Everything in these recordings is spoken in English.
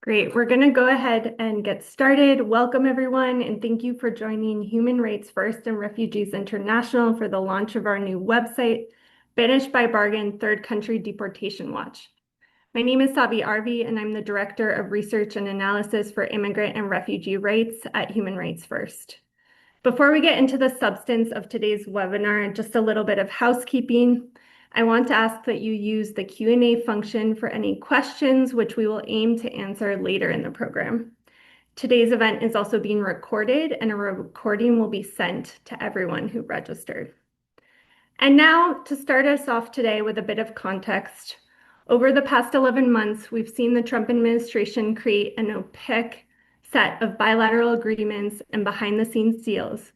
Great. We're going to go ahead and get started. Welcome, everyone, and thank you for joining Human Rights First and Refugees International for the launch of our new website, Banished by Bargain Third Country Deportation Watch. My name is Savi Arvi, and I'm the Director of Research and Analysis for Immigrant and Refugee Rights at Human Rights First. Before we get into the substance of today's webinar, just a little bit of housekeeping. I want to ask that you use the Q&A function for any questions, which we will aim to answer later in the program. Today's event is also being recorded, and a recording will be sent to everyone who registered. And now, to start us off today with a bit of context, over the past 11 months, we've seen the Trump administration create an opaque set of bilateral agreements and behind-the-scenes deals.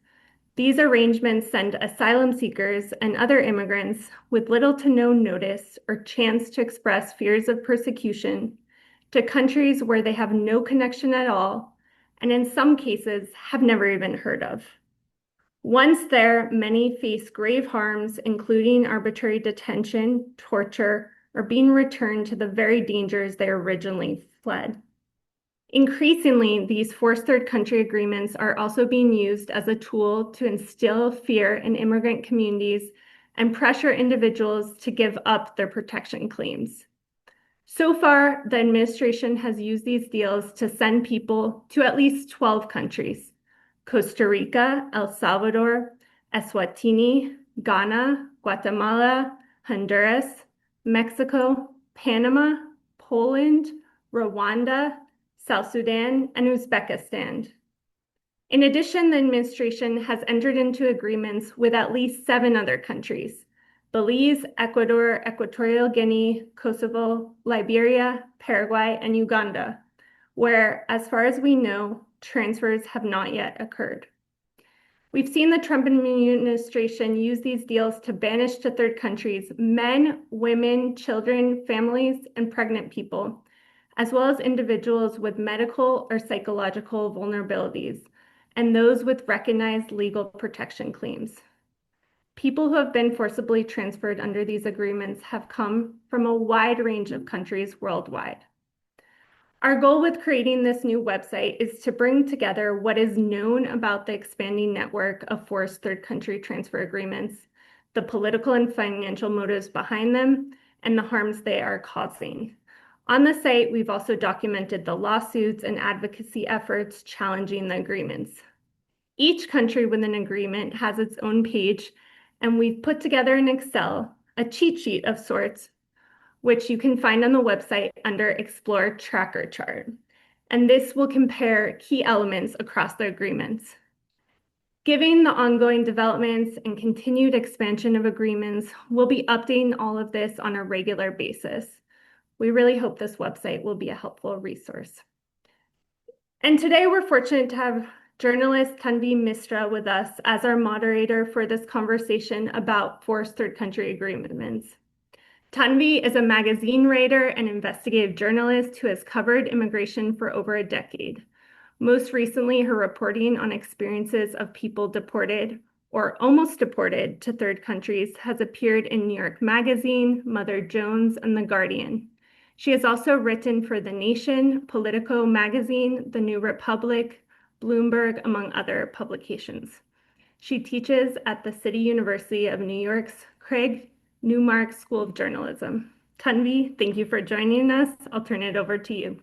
These arrangements send asylum seekers and other immigrants with little to no notice or chance to express fears of persecution to countries where they have no connection at all, and in some cases have never even heard of. Once there, many face grave harms, including arbitrary detention, torture, or being returned to the very dangers they originally fled. Increasingly, these forced third country agreements are also being used as a tool to instill fear in immigrant communities and pressure individuals to give up their protection claims. So far, the administration has used these deals to send people to at least 12 countries: Costa Rica, El Salvador, Eswatini, Ghana, Guatemala, Honduras, Mexico, Panama, Poland, Rwanda, South Sudan, and Uzbekistan. In addition, the administration has entered into agreements with at least 7 other countries: Belize, Ecuador, Equatorial Guinea, Kosovo, Liberia, Paraguay, and Uganda, where, as far as we know, transfers have not yet occurred. We've seen the Trump administration use these deals to banish to third countries men, women, children, families, and pregnant people, as well as individuals with medical or psychological vulnerabilities, and those with recognized legal protection claims. People who have been forcibly transferred under these agreements have come from a wide range of countries worldwide. Our goal with creating this new website is to bring together what is known about the expanding network of forced third country transfer agreements, the political and financial motives behind them, and the harms they are causing. On the site, we've also documented the lawsuits and advocacy efforts challenging the agreements. Each country with an agreement has its own page, and we've put together in Excel a cheat sheet of sorts, which you can find on the website under Explore Tracker Chart. And this will compare key elements across the agreements. Given the ongoing developments and continued expansion of agreements, we'll be updating all of this on a regular basis. We really hope this website will be a helpful resource. And today we're fortunate to have journalist Tanvi Misra with us as our moderator for this conversation about forced third country agreements. Tanvi is a magazine writer and investigative journalist who has covered immigration for over a decade. Most recently, her reporting on experiences of people deported or almost deported to third countries has appeared in New York Magazine, Mother Jones, and The Guardian. She has also written for The Nation, Politico Magazine, The New Republic, Bloomberg, among other publications. She teaches at the City University of New York's Craig Newmark School of Journalism. Tanvi, thank you for joining us. I'll turn it over to you.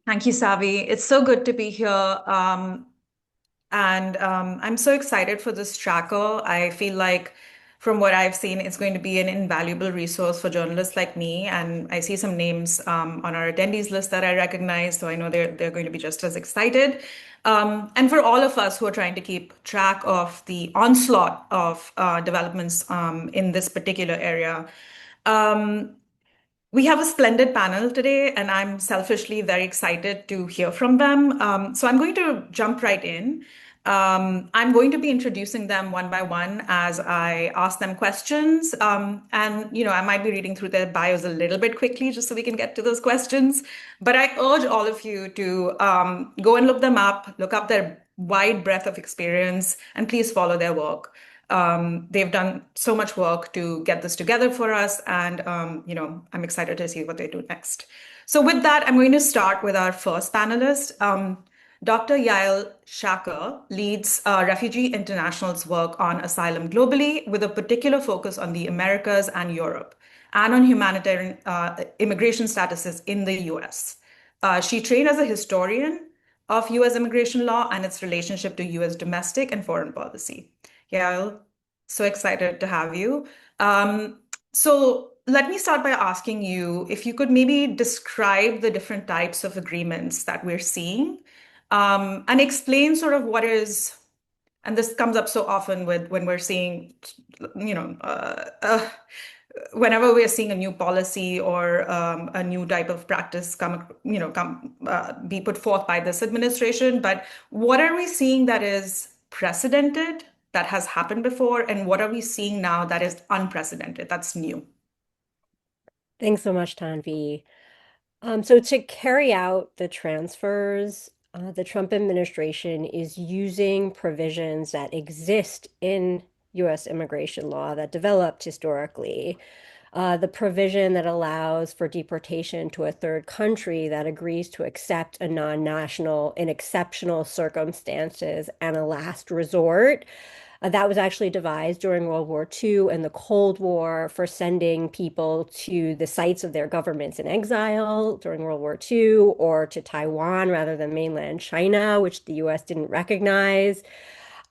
Thank you, Savi. It's so good to be here. I'm so excited for this tracker. I feel like from what I've seen, it's going to be an invaluable resource for journalists like me. And I see some names on our attendees list that I recognize, so I know they're going to be just as excited. And for all of us who are trying to keep track of the onslaught of developments in this particular area. We have a splendid panel today, and I'm selfishly very excited to hear from them. So I'm going to jump right in. I'm going to be introducing them one by one as I ask them questions. I might be reading through their bios a little bit quickly just so we can get to those questions. But I urge all of you to go and look up their wide breadth of experience, and please follow their work. They've done so much work to get this together for us, and I'm excited to see what they do next. So, with that, I'm going to start with our first panelist. Dr. Yael Shaker leads Refugee International's work on asylum globally, with a particular focus on the Americas and Europe, and on humanitarian immigration statuses in the US. She trained as a historian of US immigration law and its relationship to US domestic and foreign policy. Yael, so excited to have you. Um, so let me start by asking you if you could maybe describe the different types of agreements that we're seeing, and explain sort of what is, and this comes up so often with when we're seeing, you know, whenever we're seeing a new policy or a new type of practice be put forth by this administration. But what are we seeing that is precedented, that has happened before, and what are we seeing now that is unprecedented, that's new? Thanks so much, Tanvi. So to carry out the transfers, the Trump administration is using provisions that exist in U.S. immigration law that developed historically. The provision that allows for deportation to a third country that agrees to accept a non-national in exceptional circumstances and a last resort. That was actually devised during World War II and the Cold War for sending people to the sites of their governments in exile during World War II or to Taiwan rather than mainland China, which the US didn't recognize.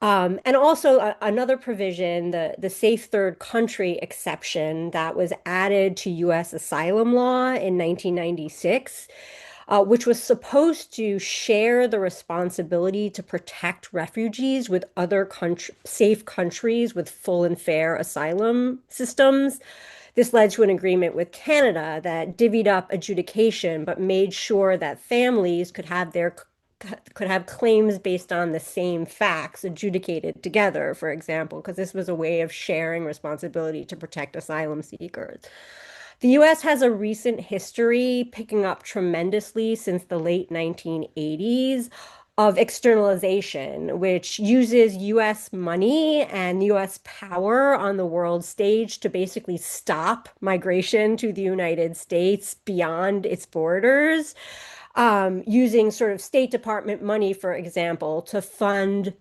And also another provision, the safe third country exception that was added to US asylum law in 1996, which was supposed to share the responsibility to protect refugees with other safe countries with full and fair asylum systems. This led to an agreement with Canada that divvied up adjudication, but made sure that families could have claims based on the same facts adjudicated together, for example, because this was a way of sharing responsibility to protect asylum seekers. The US has a recent history picking up tremendously since the late 1980s of externalization, which uses US money and US power on the world stage to basically stop migration to the United States beyond its borders, using sort of State Department money, for example, to fund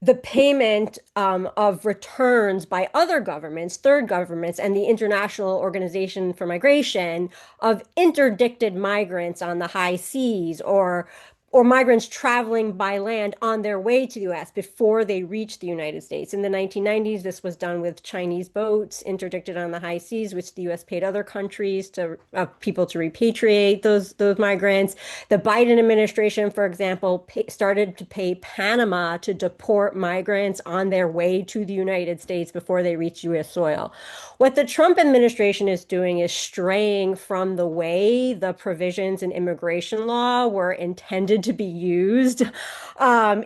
the payment of returns by other governments, third governments, and the International Organization for Migration of interdicted migrants on the high seas or migrants traveling by land on their way to the US before they reach the United States. In the 1990s, this was done with Chinese boats interdicted on the high seas, which the US paid other countries to people to repatriate those migrants. The Biden administration, for example, started to pay Panama to deport migrants on their way to the United States before they reach US soil. What the Trump administration is doing is straying from the way the provisions in immigration law were intended to be used,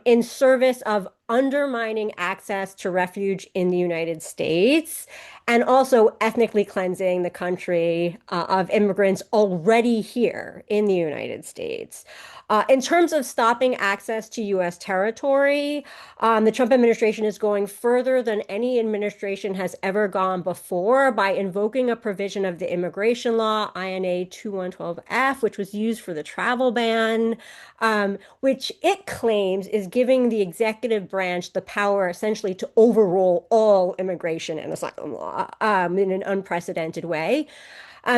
in service of undermining access to refuge in the United States and also ethnically cleansing the country of immigrants already here in the United States. In terms of stopping access to US territory, the Trump administration is going further than any administration has ever gone before by invoking a provision of the immigration law, INA 2112F, which was used for the travel ban, which it claims is giving the executive branch the power essentially to overrule all immigration and asylum law in an unprecedented way.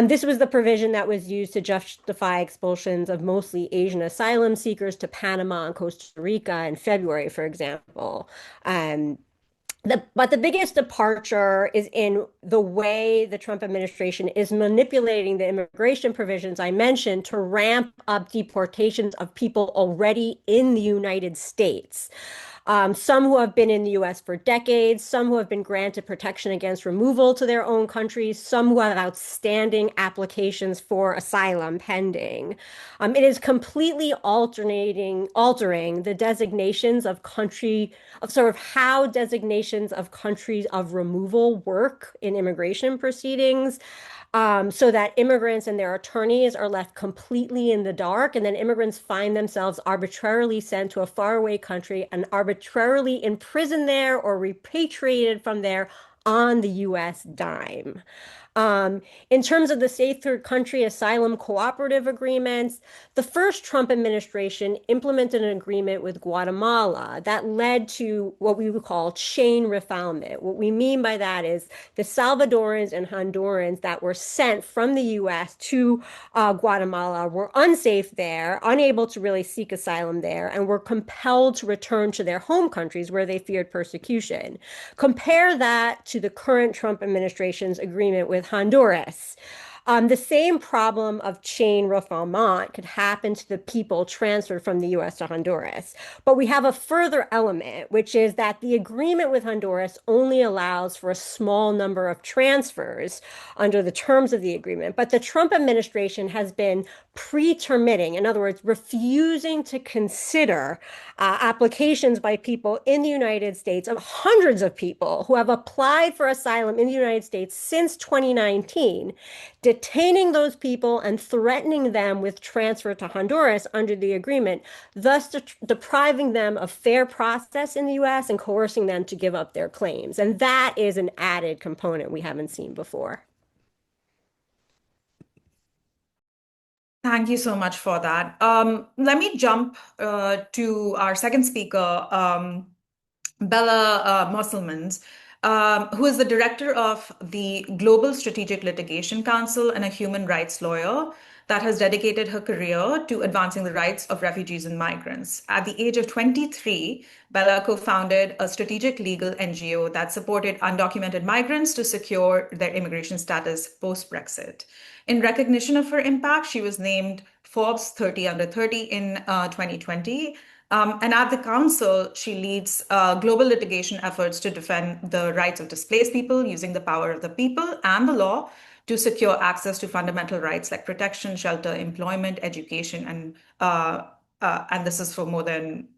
This was the provision that was used to justify expulsions of mostly Asian asylum seekers to Panama and Costa Rica in February, for example. Um, but the biggest departure is in the way the Trump administration is manipulating the immigration provisions I mentioned to ramp up deportations of people already in the United States. Some who have been in the US for decades, some who have been granted protection against removal to their own countries, some who have outstanding applications for asylum pending. It is completely altering the designations of country, of sort of how designations of countries of removal work in immigration proceedings, so that immigrants and their attorneys are left completely in the dark, and then immigrants find themselves arbitrarily sent to a faraway country and arbitrarily imprisoned there or repatriated from there on the US dime. In terms of the safe third country asylum cooperative agreements, the first Trump administration implemented an agreement with Guatemala that led to what we would call chain refoulement. What we mean by that is the Salvadorans and Hondurans that were sent from the US to Guatemala were unsafe there, unable to really seek asylum there, and were compelled to return to their home countries where they feared persecution. Compare that to the current Trump administration's agreement with Honduras. The same problem of chain refoulement could happen to the people transferred from the US to Honduras. But we have a further element, which is that the agreement with Honduras only allows for a small number of transfers under the terms of the agreement. But the Trump administration has been pre-termitting, in other words, refusing to consider applications by people in the United States, of hundreds of people who have applied for asylum in the United States since 2019, detaining those people and threatening them with transfer to Honduras under the agreement, thus depriving them of fair process in the US and coercing them to give up their claims. And that is an added component we haven't seen before. Thank you so much for that. Let me jump to our second speaker, Bella Musselmans, who is the director of the Global Strategic Litigation Council and a human rights lawyer that has dedicated her career to advancing the rights of refugees and migrants. At the age of 23, Bella co-founded a strategic legal NGO that supported undocumented migrants to secure their immigration status post-Brexit. In recognition of her impact, she was named Forbes 30 Under 30 in 2020. And at the council, she leads global litigation efforts to defend the rights of displaced people using the power of the people and the law to secure access to fundamental rights like protection, shelter, employment, education, and this is for more than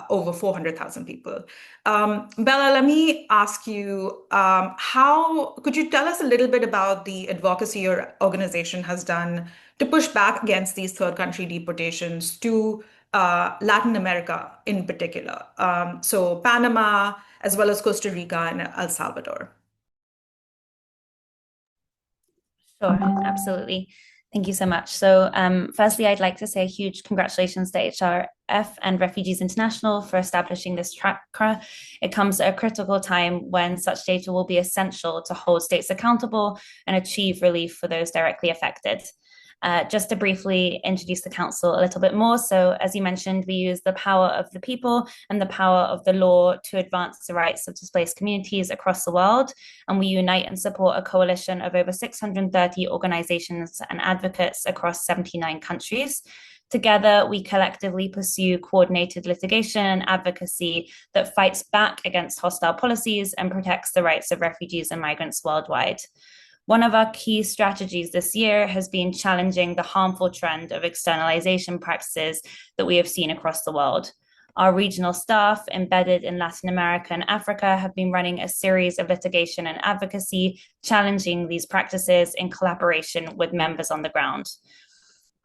over 400,000 people. Bella, let me ask you, how could you tell us a little bit about the advocacy your organization has done to push back against these third country deportations to Latin America in particular? So Panama, as well as Costa Rica and El Salvador. Sure, absolutely. Thank you so much. So, firstly, I'd like to say a huge congratulations to HRF and Refugees International for establishing this tracker. It comes at a critical time when such data will be essential to hold states accountable and achieve relief for those directly affected. Just to briefly introduce the council a little bit more. So as you mentioned, we use the power of the people and the power of the law to advance the rights of displaced communities across the world. And we unite and support a coalition of over 630 organizations and advocates across 79 countries. Together, we collectively pursue coordinated litigation and advocacy that fights back against hostile policies and protects the rights of refugees and migrants worldwide. One of our key strategies this year has been challenging the harmful trend of externalization practices that we have seen across the world. Our regional staff embedded in Latin America and Africa have been running a series of litigation and advocacy challenging these practices in collaboration with members on the ground.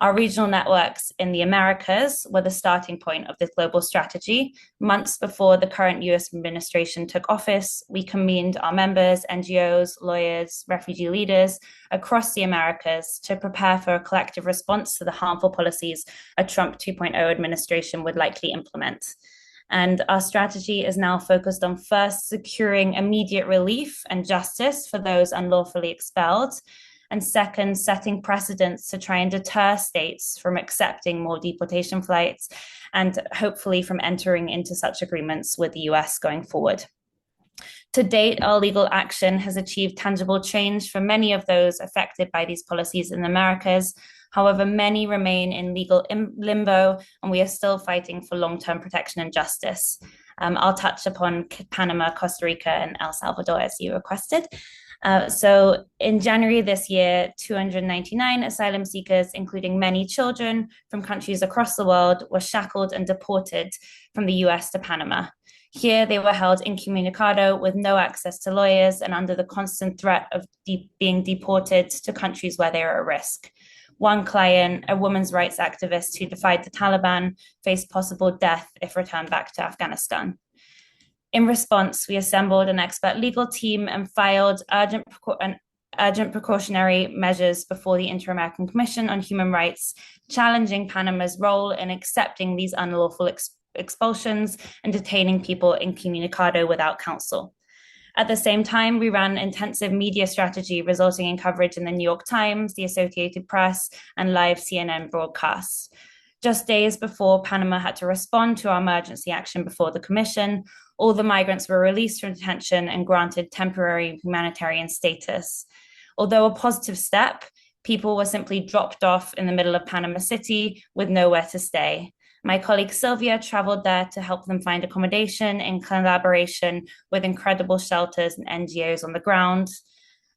Our regional networks in the Americas were the starting point of this global strategy. Months before the current US administration took office, we convened our members, NGOs, lawyers, refugee leaders across the Americas to prepare for a collective response to the harmful policies a Trump 2.0 administration would likely implement. And our strategy is now focused on first securing immediate relief and justice for those unlawfully expelled, and second, setting precedents to try and deter states from accepting more deportation flights and hopefully from entering into such agreements with the US going forward. To date, our legal action has achieved tangible change for many of those affected by these policies in the Americas. However, many remain in legal limbo, and we are still fighting for long-term protection and justice. I'll touch upon Panama, Costa Rica, and El Salvador as you requested. So in January this year, 299 asylum seekers, including many children from countries across the world, were shackled and deported from the US to Panama. Here, they were held incommunicado with no access to lawyers and under the constant threat of being deported to countries where they are at risk. One client, a women's rights activist who defied the Taliban, faced possible death if returned back to Afghanistan. In response, we assembled an expert legal team and filed urgent precautionary measures before the Inter-American Commission on Human Rights, challenging Panama's role in accepting these unlawful expulsions and detaining people incommunicado without counsel. At the same time, we ran intensive media strategy, resulting in coverage in the New York Times, the Associated Press, and live CNN broadcasts. Just days before Panama had to respond to our emergency action before the Commission, all the migrants were released from detention and granted temporary humanitarian status. Although a positive step, people were simply dropped off in the middle of Panama City with nowhere to stay. My colleague Sylvia traveled there to help them find accommodation in collaboration with incredible shelters and NGOs on the ground.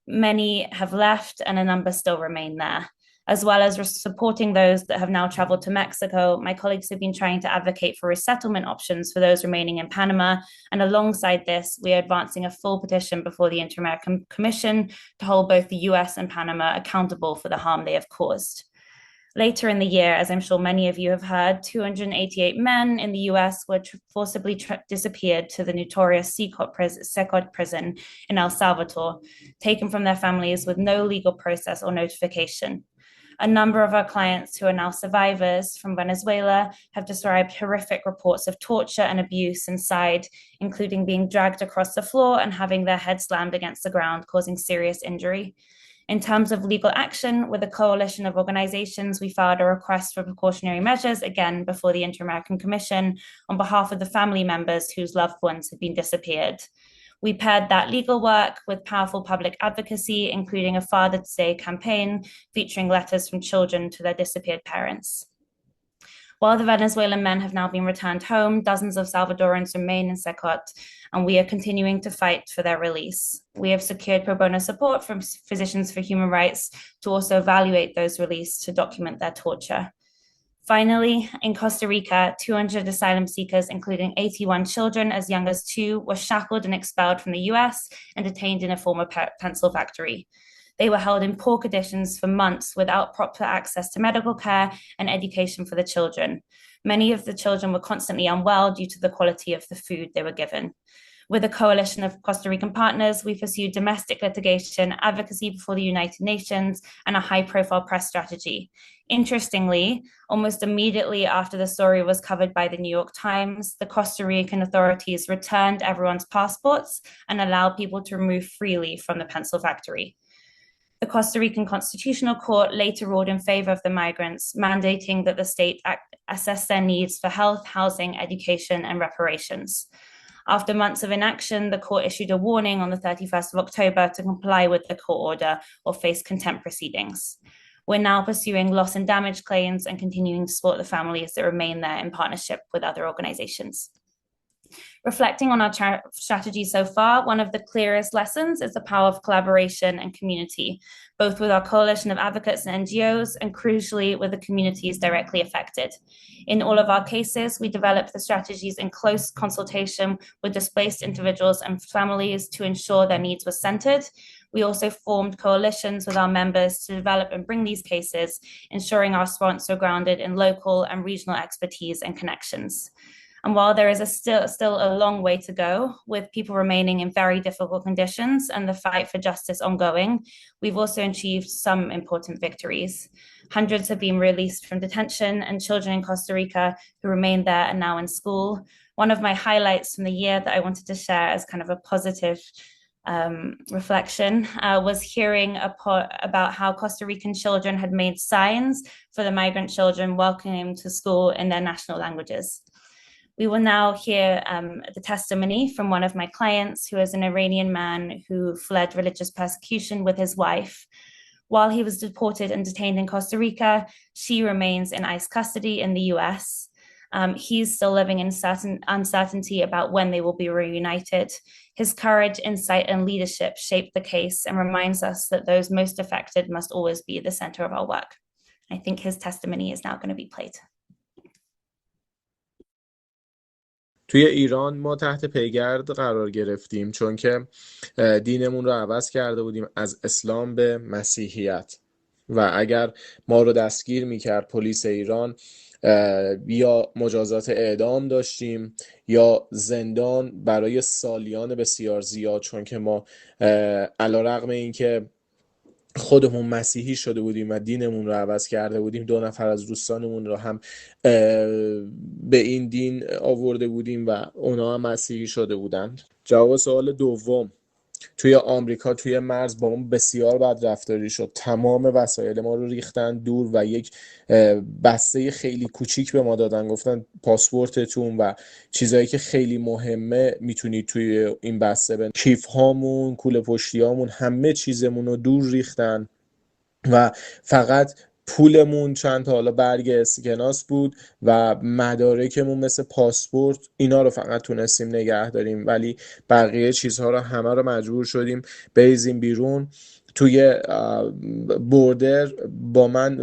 Many have left and a number still remain there. As well as supporting those that have now traveled to Mexico, my colleagues have been trying to advocate for resettlement options for those remaining in Panama. And alongside this, we are advancing a full petition before the Inter-American Commission to hold both the US and Panama accountable for the harm they have caused. Later in the year, as I'm sure many of you have heard, 288 men in the US were forcibly disappeared to the notorious Secot prison in El Salvador, taken from their families with no legal process or notification. A number of our clients who are now survivors from Venezuela have described horrific reports of torture and abuse inside, including being dragged across the floor and having their head slammed against the ground, causing serious injury. In terms of legal action, with a coalition of organizations, we filed a request for precautionary measures, again, before the Inter-American Commission, on behalf of the family members whose loved ones had been disappeared. We paired that legal work with powerful public advocacy, including a Father's Day campaign featuring letters from children to their disappeared parents. While the Venezuelan men have now been returned home, dozens of Salvadorans remain in Secot, and we are continuing to fight for their release. We have secured pro bono support from Physicians for Human Rights to also evaluate those released to document their torture. Finally, in Costa Rica, 200 asylum seekers, including 81 children as young as 2, were shackled and expelled from the US and detained in a former pencil factory. They were held in poor conditions for months without proper access to medical care and education for the children. Many of the children were constantly unwell due to the quality of the food they were given. With a coalition of Costa Rican partners, we pursued domestic litigation, advocacy before the United Nations, and a high-profile press strategy. Interestingly, almost immediately after the story was covered by the New York Times, the Costa Rican authorities returned everyone's passports and allowed people to move freely from the pencil factory. The Costa Rican Constitutional Court later ruled in favor of the migrants, mandating that the state assess their needs for health, housing, education, and reparations. After months of inaction, the court issued a warning on the 31st of October to comply with the court order or face contempt proceedings. We're now pursuing loss and damage claims and continuing to support the families that remain there in partnership with other organizations. Reflecting on our strategy so far, one of the clearest lessons is the power of collaboration and community, both with our coalition of advocates and NGOs, and crucially with the communities directly affected. In all of our cases, we developed the strategies in close consultation with displaced individuals and families to ensure their needs were centered. We also formed coalitions with our members to develop and bring these cases, ensuring our response are grounded in local and regional expertise and connections. And while there is still a long way to go, with people remaining in very difficult conditions and the fight for justice ongoing, we've also achieved some important victories. Hundreds have been released from detention, and children in Costa Rica who remain there are now in school. One of my highlights from the year that I wanted to share as kind of a positive reflection was hearing about how Costa Rican children had made signs for the migrant children welcoming them to school in their national languages. We will now hear the testimony from one of my clients, who is an Iranian man who fled religious persecution with his wife. While he was deported and detained in Costa Rica, she remains in ICE custody in the US. He's still living in uncertainty about when they will be reunited. His courage, insight, and leadership shaped the case and reminds us that those most affected must always be the center of our work. I think his testimony is now going to be played. توی ایران ما تحت پیگرد قرار گرفتیم چون که دینمون رو عوض کرده بودیم از اسلام به مسیحیت و اگر ما رو دستگیر میکرد پلیس ایران یا مجازات اعدام داشتیم یا زندان برای سالیان بسیار زیاد، چون که ما علیرغم اینکه خودمون مسیحی شده بودیم و دینمون رو عوض کرده بودیم، 2 نفر از دوستانمون رو هم به این دین آورده بودیم و اونا هم مسیحی شده بودند. جواب سوال دوم: توی آمریکا توی مرز با اون بسیار بد رفتاری شد. تمام وسایل ما رو ریختن دور و یک بسته خیلی کوچیک به ما دادن، گفتن پاسپورتتون و چیزایی که خیلی مهمه میتونید توی این بسته بن. کیف هامون، کوله پشتی هامون، همه چیزمون رو دور ریختن و فقط پولمون، چند تا حالا برگ اسکناس بود و مدارکمون مثل پاسپورت، اینا رو فقط تونستیم نگه داریم، ولی بقیه چیزها رو همه رو مجبور شدیم بریزیم بیرون. توی بوردر با من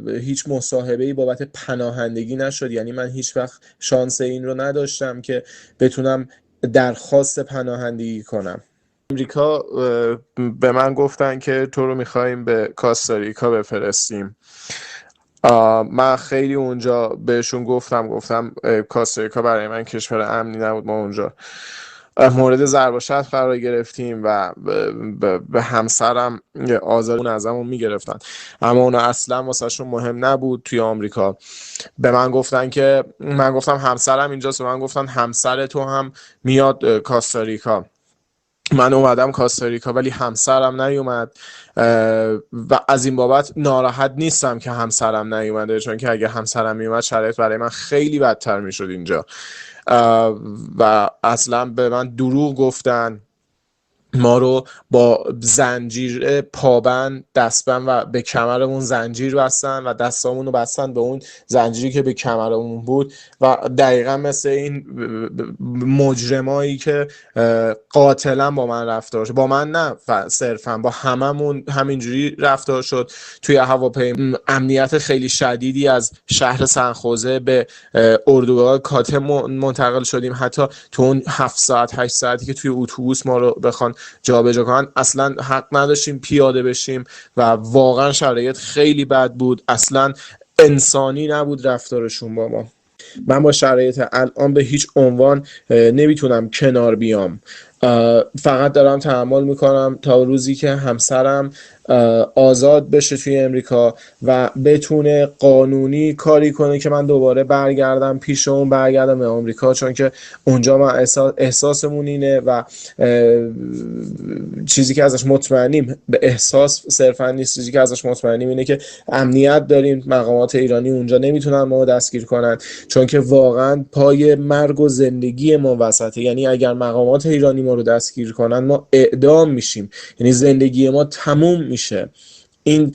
هیچ مصاحبه‌ای بابت پناهندگی نشد، یعنی من هیچ وقت شانس این رو نداشتم که بتونم درخواست پناهندگی کنم. امریکا به من گفتن که تو رو میخوایم به کاستاریکا بفرستیم. من خیلی اونجا بهشون گفتم کاستاریکا برای من کشور امنی نبود. ما اونجا مورد ضرب و شتم قرار گرفتیم و به همسرم آزادون ازمون میگرفتن، اما اونا اصلا واسهشون مهم نبود. توی آمریکا به من گفتن که، من گفتم همسرم اینجاست، و من گفتن همسر تو هم میاد کاستاریکا. من اومدم کاستاریکا ولی همسرم نیومد و از این بابت ناراحت نیستم که همسرم نیومده، چون که اگه همسرم میومد شرایط برای من خیلی بدتر میشد اینجا. و اصلا به من دروغ گفتن، ما رو با زنجیر پابند، دستبند و به کمرمون زنجیر بستن و دستامون رو بستن به اون زنجیری که به کمرمون بود و دقیقا مثل این مجرمایی که قاتلا با من رفتار شد، با من نه صرفا با هممون همینجوری رفتار شد. توی هواپیما امنیت خیلی شدیدی از شهر سنخوزه به اردوگاه کاتم منتقل شدیم. حتی تو اون 7 ساعت 8 ساعتی که توی اتوبوس ما رو بخوان جابجا کنن اصلا حق نداشتیم پیاده بشیم و واقعا شرایط خیلی بد بود، اصلا انسانی نبود رفتارشون با ما. من با شرایط الان به هیچ عنوان نمیتونم کنار بیام، فقط دارم تحمل میکنم تا روزی که همسرم آزاد بشه توی امریکا و بتونه قانونی کاری کنه که من دوباره برگردم پیش اون، برگردم به آمریکا، چون که اونجا من احساسمون اینه و چیزی که ازش مطمئنیم، به احساس صرفا نیست، چیزی که ازش مطمئنیم اینه که امنیت داریم، مقامات ایرانی اونجا نمیتونن ما دستگیر کنن، چون که واقعا پای مرگ و زندگی ما وسطه. یعنی اگر مقامات ایرانی ما رو دستگیر کنن ما اعدام میشیم، یعنی زندگی ما تموم میشه. این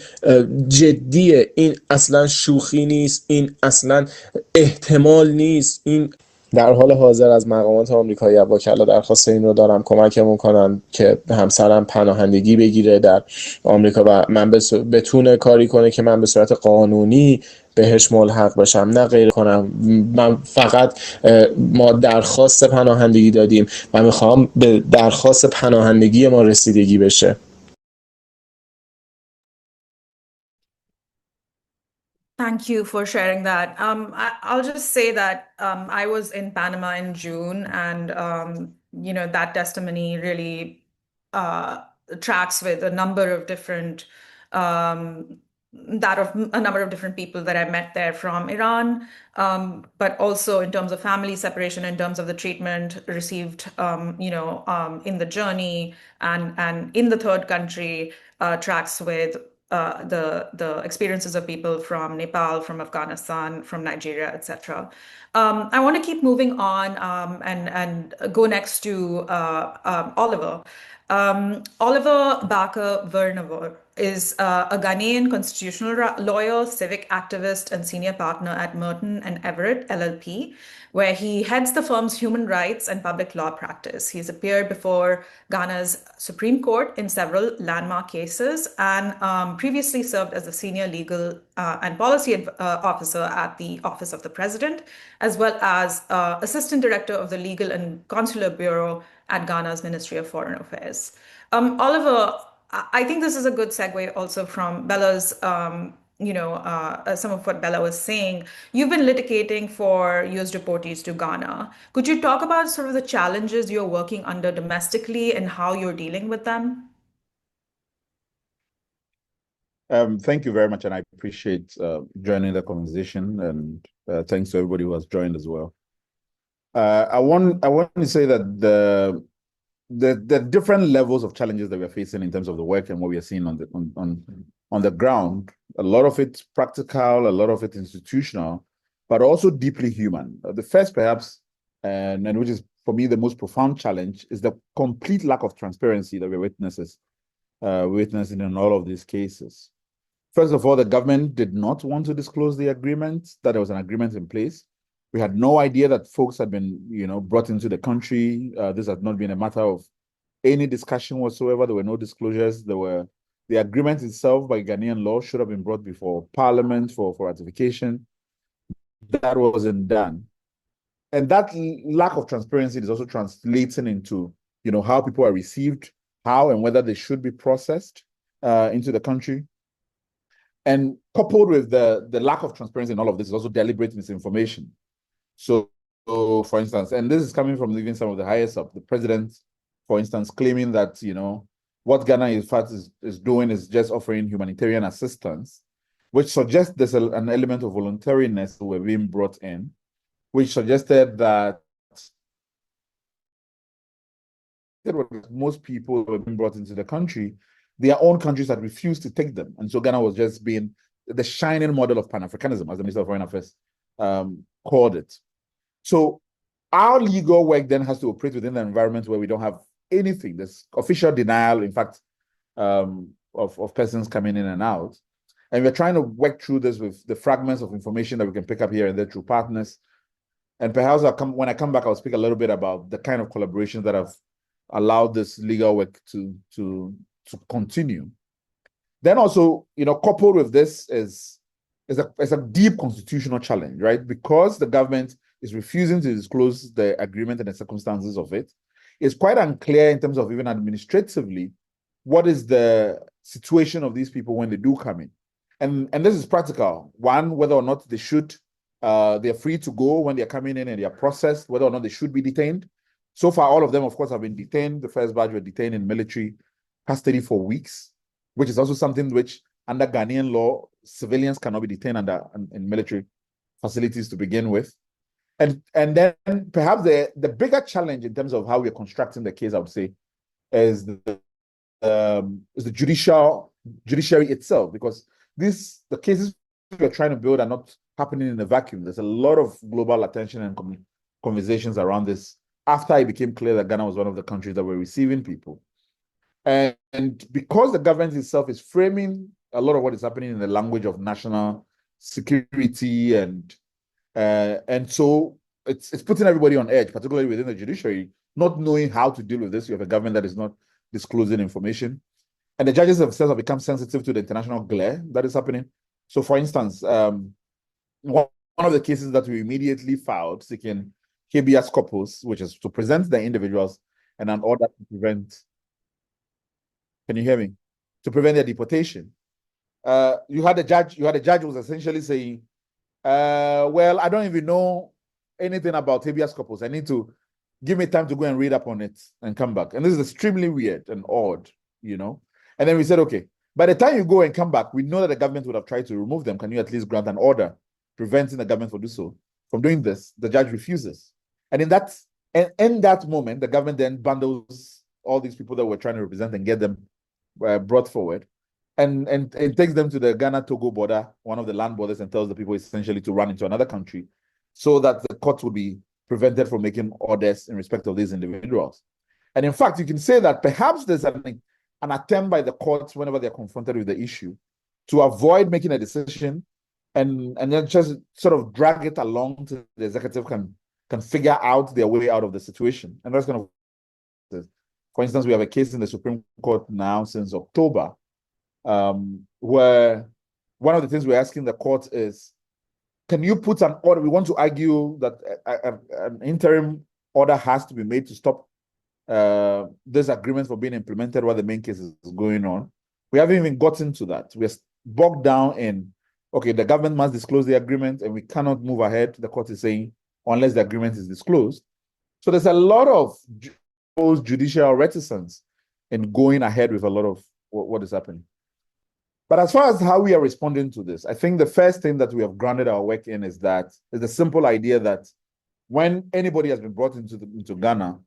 جدیه، این اصلا شوخی نیست، این اصلا احتمال نیست. این در حال حاضر از مقامات آمریکایی وکلا درخواست این رو دارم کمکمون کنن که همسرم پناهندگی بگیره در آمریکا و من بتونه کاری کنه که من به صورت قانونی بهش ملحق بشم، نه غیر کنم. من فقط ما درخواست پناهندگی دادیم و میخوام به درخواست پناهندگی ما رسیدگی بشه. Thank you for sharing that. I'll just say that I was in Panama in June, and that testimony really tracks with a number of different people that I met there from Iran, but also in terms of family separation, in terms of the treatment received, in the journey and in the third country, tracks with the experiences of people from Nepal, from Afghanistan, from Nigeria, etc. I want to keep moving on and go next to Oliver. Oliver Barker-Vernevor is a Ghanaian constitutional lawyer, civic activist, and senior partner at Merton and Everett LLP, where he heads the firm's human rights and public law practice. He's appeared before Ghana's Supreme Court in several landmark cases and previously served as a senior legal and policy officer at the Office of the President, as well as assistant director of the Legal and Consular Bureau at Ghana's Ministry of Foreign Affairs. Oliver, I think this is a good segue also from Bella's some of what Bella was saying, you've been litigating for US deportees to Ghana. Could you talk about sort of the challenges you're working under domestically and how you're dealing with them? Thank you very much, and I appreciate joining the conversation, and thanks to everybody who has joined as well. I want to say that the different levels of challenges that we're facing in terms of the work and what we are seeing on the ground, a lot of it's practical, a lot of it institutional, but also deeply human. The first, perhaps, and which is for me the most profound challenge, is the complete lack of transparency that we're witnessing in all of these cases. First of all, the government did not want to disclose the agreement, that there was an agreement in place. We had no idea that folks had been, brought into the country. This had not been a matter of any discussion whatsoever. There were no disclosures. The agreement itself by Ghanaian law should have been brought before Parliament for ratification. That wasn't done. And that lack of transparency is also translating into, how people are received, how and whether they should be processed into the country. And coupled with the lack of transparency in all of this is also deliberate misinformation. So, for instance, and this is coming from even some of the highest up, the president, for instance, claiming that, what Ghana in fact is doing is just offering humanitarian assistance, which suggests there's an element of voluntariness that were being brought in, which suggested that most people who have been brought into the country, their own countries had refused to take them. And so Ghana was just being the shining model of Pan-Africanism, as the Minister of Foreign Affairs called it. So our legal work then has to operate within an environment where we don't have anything. There's official denial, in fact, of persons coming in and out. And we're trying to work through this with the fragments of information that we can pick up here and there through partners. And perhaps when I come back, I'll speak a little bit about the kind of collaborations that have allowed this legal work to continue. Then also, coupled with this is a deep constitutional challenge, right? Because the government is refusing to disclose the agreement and the circumstances of it. It's quite unclear in terms of even administratively, what is the situation of these people when they do come in. And this is practical. One, whether or not they should, they're free to go when they're coming in and they're processed, whether or not they should be detained. So far, all of them, of course, have been detained. The first batch were detained in military custody for weeks, which is also something which, under Ghanaian law, civilians cannot be detained in military facilities to begin with. And then perhaps the bigger challenge in terms of how we're constructing the case, I would say, is the judiciary itself, because the cases we're trying to build are not happening in a vacuum. There's a lot of global attention and conversations around this after it became clear that Ghana was one of the countries that were receiving people. And because the government itself is framing a lot of what is happening in the language of national security, and so it's putting everybody on edge, particularly within the judiciary, not knowing how to deal with this. You have a government that is not disclosing information. And the judges themselves have become sensitive to the international glare that is happening. So, for instance, one of the cases that we immediately filed seeking habeas corpus, which is to present the individuals and an order to prevent, can you hear me? To prevent their deportation. You had a judge who was essentially saying, well, I don't even know anything about habeas corpus. I need to give me time to go and read up on it and come back. And this is extremely weird and odd, And then we said, okay, by the time you go and come back, we know that the government would have tried to remove them. Can you at least grant an order preventing the government from doing this? The judge refuses. And in that moment, the government then bundles all these people that we're trying to represent and get them brought forward, and it takes them to the Ghana-Togo border, one of the land borders, and tells the people essentially to run into another country so that the court would be prevented from making orders in respect of these individuals. And in fact, you can say that perhaps there's an attempt by the courts whenever they're confronted with the issue to avoid making a decision and then just sort of drag it along to the executive can figure out their way out of the situation. And that's going to, for instance, we have a case in the Supreme Court now since October, where one of the things we're asking the court is, can you put an order? We want to argue that an interim order has to be made to stop this agreement from being implemented while the main case is going on. We haven't even gotten to that. We're bogged down in okay, the government must disclose the agreement and we cannot move ahead. The court is saying, unless the agreement is disclosed. So there's a lot of judicial reticence in going ahead with a lot of what is happening. But as far as how we are responding to this, I think the first thing that we have grounded our work in is the simple idea that when anybody has been brought into Ghana,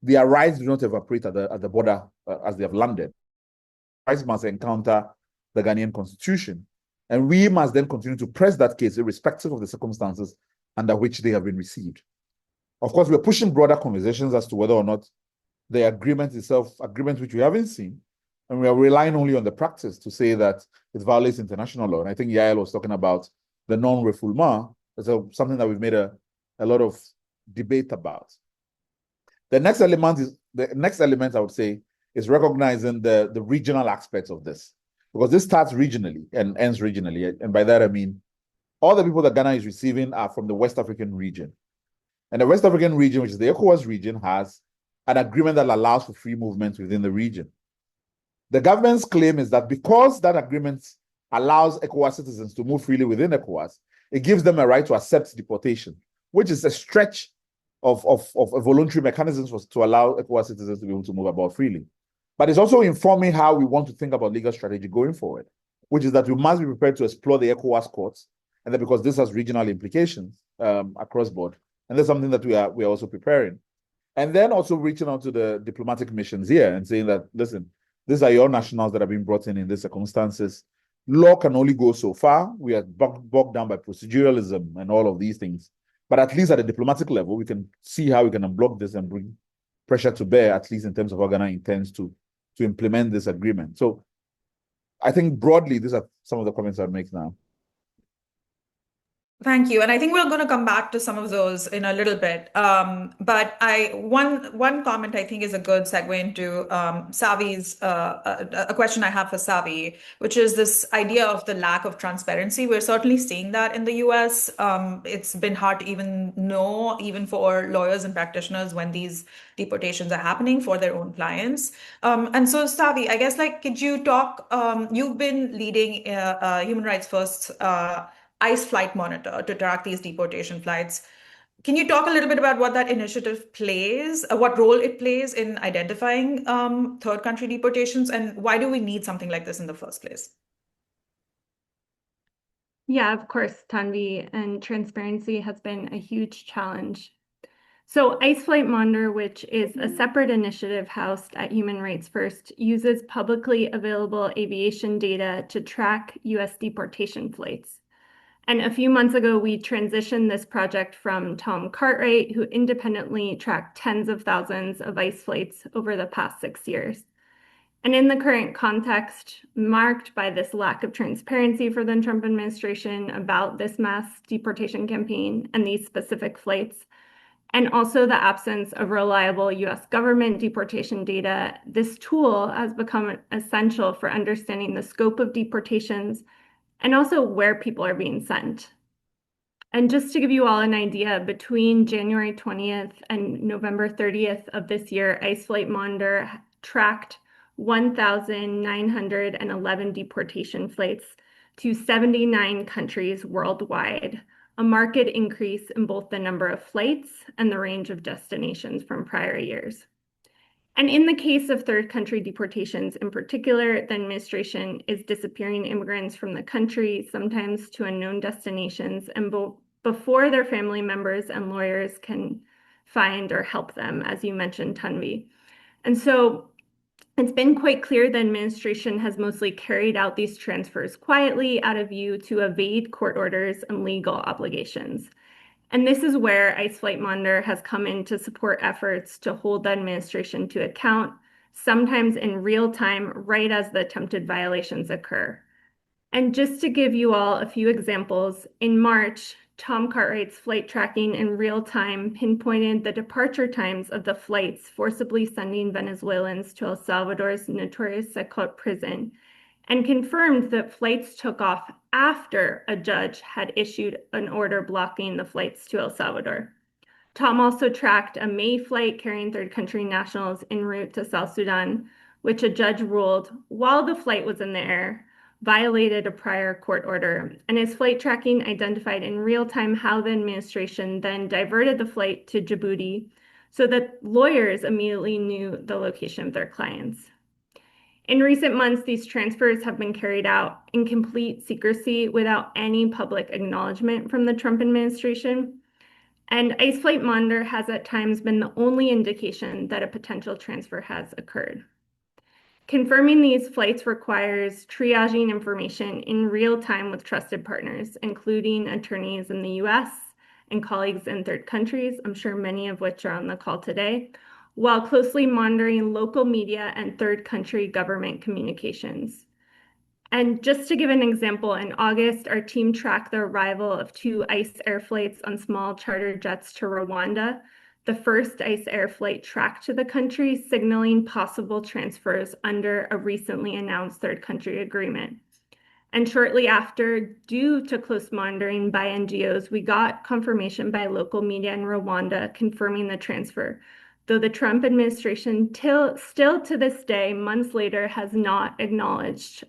their rights do not evaporate at the border as they have landed. Rights must encounter the Ghanaian constitution. And we must then continue to press that case irrespective of the circumstances under which they have been received. Of course, we're pushing broader conversations as to whether or not the agreement itself, agreement which we haven't seen, and we are relying only on the practice to say that it violates international law. And I think Yael was talking about the non-refoulement. That's something that we've made a lot of debate about. The next element I would say is recognizing the regional aspects of this, because this starts regionally and ends regionally. And by that, I mean, all the people that Ghana is receiving are from the West African region. And the West African region, which is the ECOWAS region, has an agreement that allows for free movement within the region. The government's claim is that because that agreement allows ECOWAS citizens to move freely within ECOWAS, it gives them a right to accept deportation, which is a stretch of a voluntary mechanisms to allow ECOWAS citizens to be able to move about freely. But it's also informing how we want to think about legal strategy going forward, which is that we must be prepared to explore the ECOWAS courts, and that because this has regional implications across board. And that's something that we are also preparing. And then also reaching out to the diplomatic missions here and saying that, listen, these are your nationals that have been brought in these circumstances. Law can only go so far. We are bogged down by proceduralism and all of these things. But at least at a diplomatic level, we can see how we can unblock this and bring pressure to bear, at least in terms of how Ghana intends to implement this agreement. So I think broadly, these are some of the comments I'll make now. Thank you. And I think we're going to come back to some of those in a little bit. But one comment I think is a good segue into Savi's a question I have for Savi, which is this idea of the lack of transparency. We're certainly seeing that in the US. It's been hard to even know, even for lawyers and practitioners, when these deportations are happening for their own clients. And so, Savi, I guess, could you talk? You've been leading Human Rights First ICE flight monitor to track these deportation flights. Can you talk a little bit about what that initiative plays, what role it plays in identifying third country deportations, and why do we need something like this in the first place? Yeah, of course, Tanvi, and transparency has been a huge challenge. So ICE Flight Monitor, which is a separate initiative housed at Human Rights First, uses publicly available aviation data to track US deportation flights. And a few months ago, we transitioned this project from Tom Cartwright, who independently tracked tens of thousands of ICE flights over the past 6 years. And in the current context, marked by this lack of transparency for the Trump administration about this mass deportation campaign and these specific flights, and also the absence of reliable US government deportation data, this tool has become essential for understanding the scope of deportations and also where people are being sent. And just to give you all an idea, between January 20th and November 30th of this year, ICE Flight Monitor tracked 1,911 deportation flights to 79 countries worldwide, a marked increase in both the number of flights and the range of destinations from prior years. And in the case of third country deportations in particular, the administration is disappearing immigrants from the country, sometimes to unknown destinations, and before their family members and lawyers can find or help them, as you mentioned, Tanvi. And so it's been quite clear the administration has mostly carried out these transfers quietly out of view to evade court orders and legal obligations. And this is where ICE Flight Monitor has come in to support efforts to hold the administration to account, sometimes in real time, right as the attempted violations occur. And just to give you all a few examples, in March, Tom Cartwright's flight tracking in real time pinpointed the departure times of the flights forcibly sending Venezuelans to El Salvador's notorious Secot prison, and confirmed that flights took off after a judge had issued an order blocking the flights to El Salvador. Tom also tracked a May flight carrying third country nationals en route to South Sudan, which a judge ruled while the flight was in the air violated a prior court order, and his flight tracking identified in real time how the administration then diverted the flight to Djibouti so that lawyers immediately knew the location of their clients. In recent months, these transfers have been carried out in complete secrecy without any public acknowledgement from the Trump administration. And ICE Flight Monitor has at times been the only indication that a potential transfer has occurred. Confirming these flights requires triaging information in real time with trusted partners, including attorneys in the US and colleagues in third countries, I'm sure many of which are on the call today, while closely monitoring local media and third country government communications. And just to give an example, in August, our team tracked the arrival of 2 ICE air flights on small charter jets to Rwanda, the first ICE air flight tracked to the country, signaling possible transfers under a recently announced third country agreement. And shortly after, due to close monitoring by NGOs, we got confirmation by local media in Rwanda confirming the transfer, though the Trump administration still to this day, months later, has not acknowledged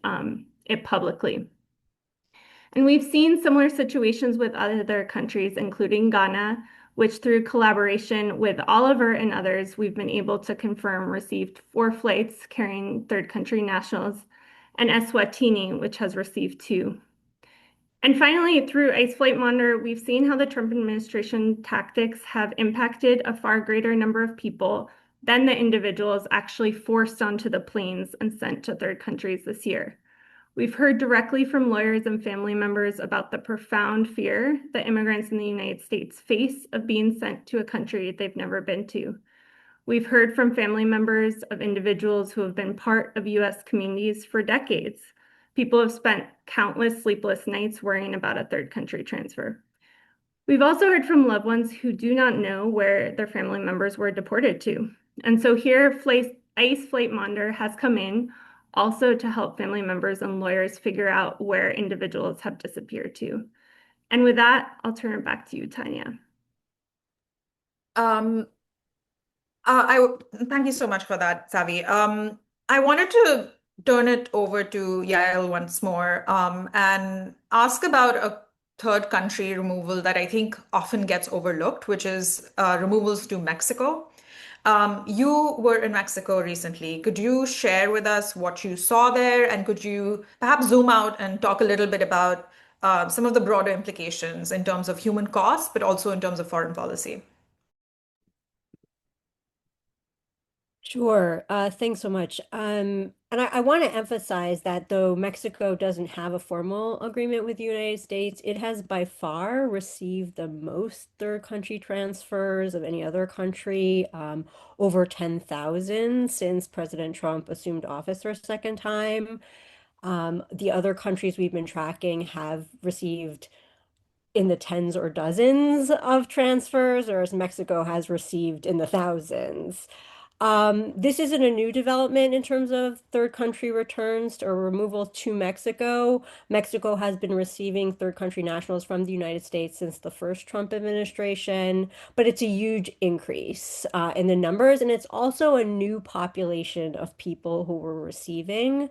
it publicly. And we've seen similar situations with other countries, including Ghana, which through collaboration with Oliver and others, we've been able to confirm received 4 flights carrying third country nationals, and Eswatini, which has received 2. And finally, through ICE Flight Monitor, we've seen how the Trump administration tactics have impacted a far greater number of people than the individuals actually forced onto the planes and sent to third countries this year. We've heard directly from lawyers and family members about the profound fear that immigrants in the United States face of being sent to a country they've never been to. We've heard from family members of individuals who have been part of US communities for decades. People have spent countless sleepless nights worrying about a third country transfer. We've also heard from loved ones who do not know where their family members were deported to. And so here, ICE Flight Monitor has come in also to help family members and lawyers figure out where individuals have disappeared to. And with that, I'll turn it back to you, Tanya. Thank you so much for that, Savi. I wanted to turn it over to Yael once more and ask about a third country removal that I think often gets overlooked, which is removals to Mexico. You were in Mexico recently. Could you share with us what you saw there? And could you perhaps zoom out and talk a little bit about some of the broader implications in terms of human costs, but also in terms of foreign policy? Sure. Thanks so much. And I want to emphasize that though Mexico doesn't have a formal agreement with the United States, it has by far received the most third country transfers of any other country, over 10,000 since President Trump assumed office for a second time. The other countries we've been tracking have received in the tens or dozens of transfers, whereas Mexico has received in the thousands. This isn't a new development in terms of third country returns or removal to Mexico. Mexico has been receiving third country nationals from the United States since the first Trump administration, but it's a huge increase in the numbers, and it's also a new population of people who we're receiving.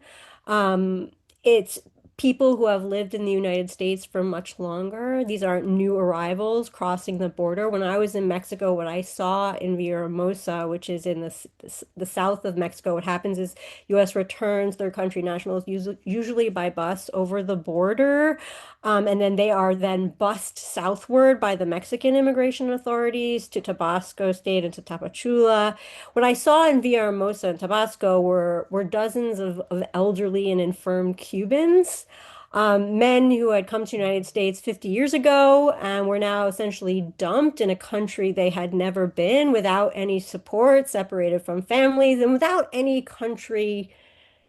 It's people who have lived in the United States for much longer. These aren't new arrivals crossing the border. When I was in Mexico, what I saw in Villahermosa, which is in the south of Mexico, what happens is U.S. returns third country nationals usually by bus over the border, and then they are then bused southward by the Mexican immigration authorities to Tabasco State and to Tapachula. What I saw in Villahermosa and Tabasco were dozens of elderly and infirm Cubans, men who had come to the United States 50 years ago and were now essentially dumped in a country they had never been, without any support, separated from families, and without any country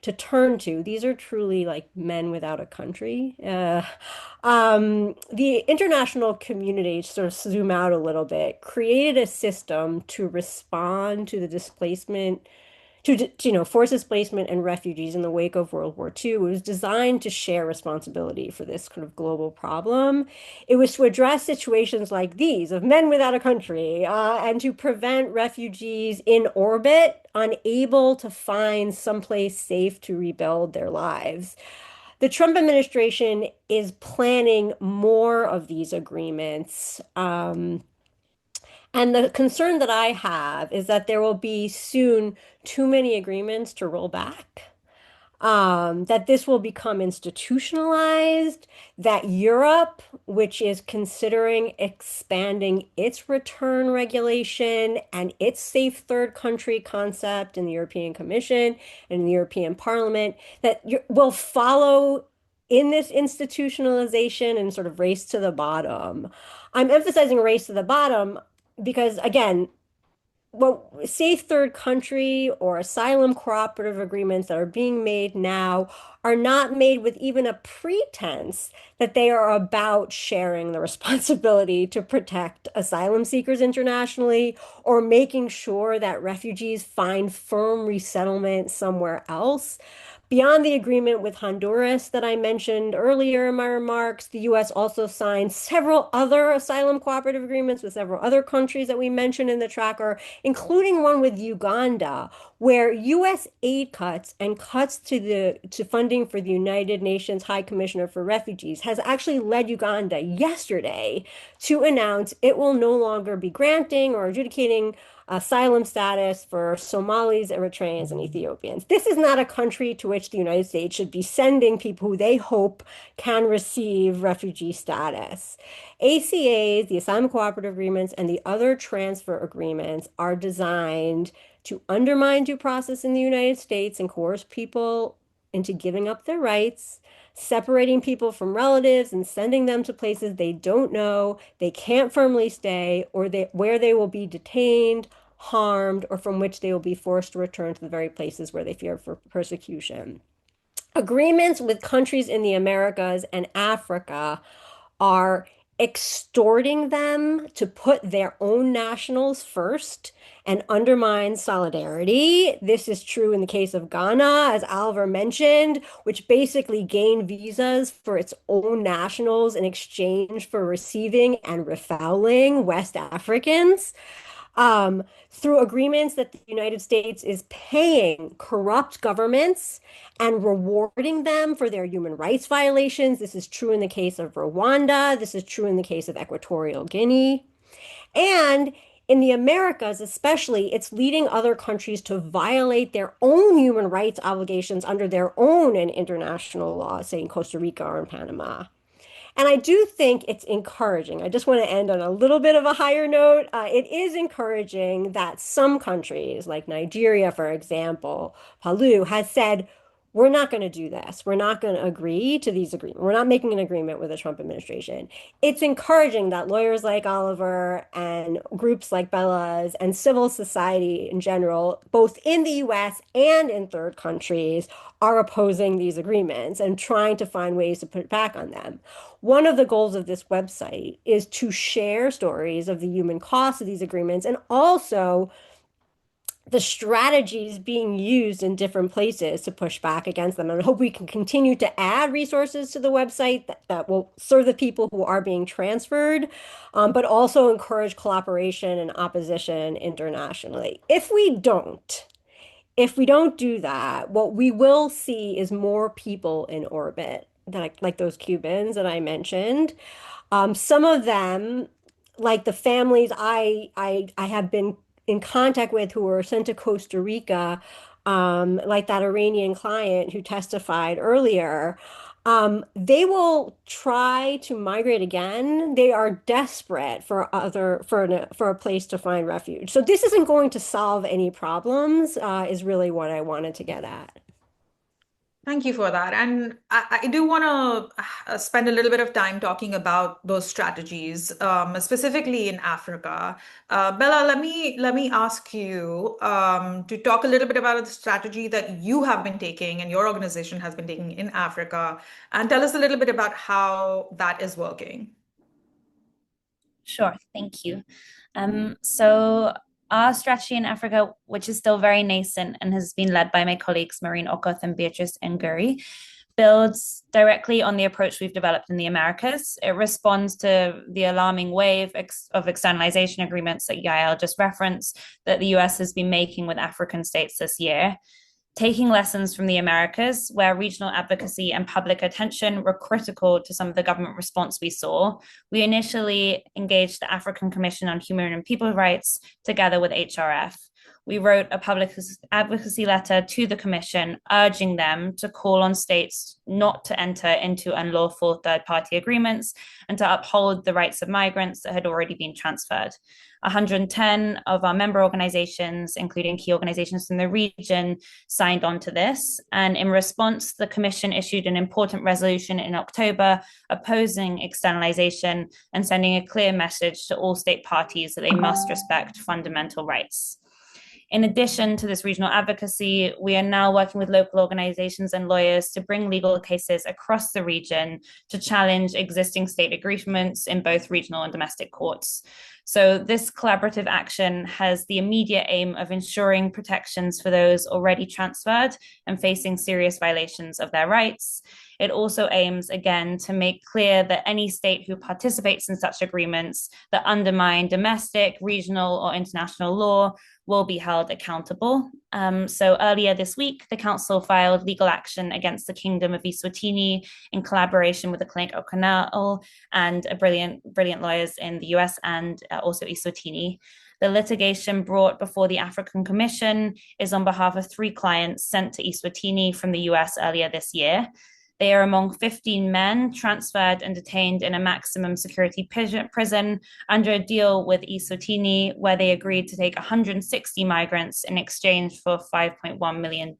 to turn to. These are truly like men without a country. The international community, sort of zoom out a little bit, created a system to respond to the displacement, force displacement and refugees in the wake of World War II. It was designed to share responsibility for this kind of global problem. It was to address situations like these of men without a country, and to prevent refugees in orbit unable to find someplace safe to rebuild their lives. The Trump administration is planning more of these agreements. And the concern that I have is that there will be soon too many agreements to roll back, that this will become institutionalized, that Europe, which is considering expanding its return regulation and its safe third country concept in the European Commission and in the European Parliament, that will follow in this institutionalization and sort of race to the bottom. I'm emphasizing race to the bottom because, again, well, safe third country or asylum cooperative agreements that are being made now are not made with even a pretense that they are about sharing the responsibility to protect asylum seekers internationally or making sure that refugees find firm resettlement somewhere else. Beyond the agreement with Honduras that I mentioned earlier in my remarks, the U.S. also signed several other asylum cooperative agreements with several other countries that we mentioned in the tracker, including one with Uganda, where U.S. aid cuts and cuts to funding for the United Nations High Commissioner for Refugees has actually led Uganda yesterday to announce it will no longer be granting or adjudicating asylum status for Somalis, Eritreans, and Ethiopians. This is not a country to which the United States should be sending people who they hope can receive refugee status. ACAs, the Asylum Cooperative Agreements, and the other transfer agreements are designed to undermine due process in the United States and coerce people into giving up their rights, separating people from relatives and sending them to places they don't know, they can't firmly stay, or where they will be detained, harmed, or from which they will be forced to return to the very places where they fear for persecution. Agreements with countries in the Americas and Africa are extorting them to put their own nationals first and undermine solidarity. This is true in the case of Ghana, as Oliver mentioned, which basically gained visas for its own nationals in exchange for receiving and refouling West Africans. Through agreements that the United States is paying corrupt governments and rewarding them for their human rights violations. This is true in the case of Rwanda. This is true in the case of Equatorial Guinea. And in the Americas, especially, it's leading other countries to violate their own human rights obligations under their own and international law, say in Costa Rica or in Panama. And I do think it's encouraging. I just want to end on a little bit of a higher note. It is encouraging that some countries, like Nigeria, for example, Palu, has said, we're not going to do this. We're not going to agree to these agreements. We're not making an agreement with the Trump administration. It's encouraging that lawyers like Oliver and groups like Bella's and civil society in general, both in the US and in third countries, are opposing these agreements and trying to find ways to put back on them. One of the goals of this website is to share stories of the human cost of these agreements and also the strategies being used in different places to push back against them. And I hope we can continue to add resources to the website that will serve the people who are being transferred, but also encourage collaboration and opposition internationally. If we don't do that, what we will see is more people in orbit, like those Cubans that I mentioned. Some of them, like the families I have been in contact with who were sent to Costa Rica, like that Iranian client who testified earlier, they will try to migrate again. They are desperate for a place to find refuge. So this isn't going to solve any problems, is really what I wanted to get at. Thank you for that. And I do want to spend a little bit of time talking about those strategies, specifically in Africa. Bella, let me ask you to talk a little bit about the strategy that you have been taking and your organization has been taking in Africa, and tell us a little bit about how that is working. Sure, thank you. So our strategy in Africa, which is still very nascent and has been led by my colleagues Maureen Okoth and Beatrice Nguri, builds directly on the approach we've developed in the Americas. It responds to the alarming wave of externalization agreements that Yael just referenced that the US has been making with African states this year. Taking lessons from the Americas, where regional advocacy and public attention were critical to some of the government response we saw, we initially engaged the African Commission on Human and People Rights together with HRF. We wrote a public advocacy letter to the Commission urging them to call on states not to enter into unlawful third-party agreements and to uphold the rights of migrants that had already been transferred. 110 of our member organizations, including key organizations from the region, signed on to this. And in response, the Commission issued an important resolution in October opposing externalization and sending a clear message to all state parties that they must respect fundamental rights. In addition to this regional advocacy, we are now working with local organizations and lawyers to bring legal cases across the region to challenge existing state agreements in both regional and domestic courts. So this collaborative action has the immediate aim of ensuring protections for those already transferred and facing serious violations of their rights. It also aims, again, to make clear that any state who participates in such agreements that undermine domestic, regional, or international law will be held accountable. So earlier this week, the Council filed legal action against the Kingdom of Eswatini in collaboration with the Clinic of Canal and brilliant lawyers in the US and also Eswatini. The litigation brought before the African Commission is on behalf of 3 clients sent to Eswatini from the US earlier this year. They are among 15 men transferred and detained in a maximum security prison under a deal with Eswatini, where they agreed to take 160 migrants in exchange for $5.1 million.